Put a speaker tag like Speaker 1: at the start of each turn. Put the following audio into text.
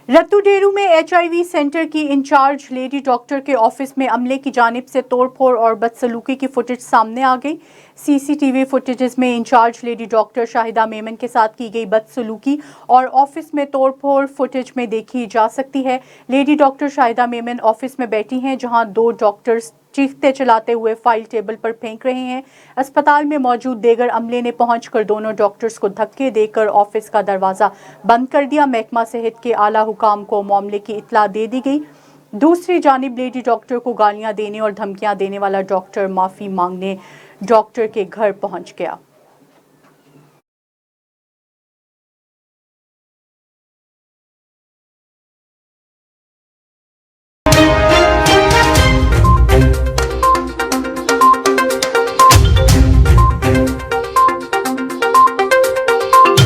Speaker 1: रत्तू-डेरू में HIV centre की in charge lady doctor के ऑफिस में अमले की जानिब से तोड़फोड़ और बदसलूकी की फुटेज सामने आ गई। सीसीटीवी फुटेजेस में in charge lady doctor Shahida Memon के साथ की गई बदसलूकी और ऑफिस में तोड़फोड़ फुटेज में देखी जा सकती है। Lady doctor Shahida Memon office में बैठी हैं, जहां दो डॉक्टर्स चीखते चलाते हुए फाइल टेबल पर फेंक रहे हैं। अस्पताल में मौजूद देगर अमले ने पहुंचकर दोनों डॉक्टर्स को धक्के देकर ऑफिस का दरवाजा बंद कर दिया। महकमा सेहत के आला हुकाम को मामले की इत्तला दे दी गई। दूसरी जानिब लेडी डॉक्टर को गालियां देने और धमकियां देने वाला डॉक्टर माफी मांगने डॉक्टर के घर पहुंच गया।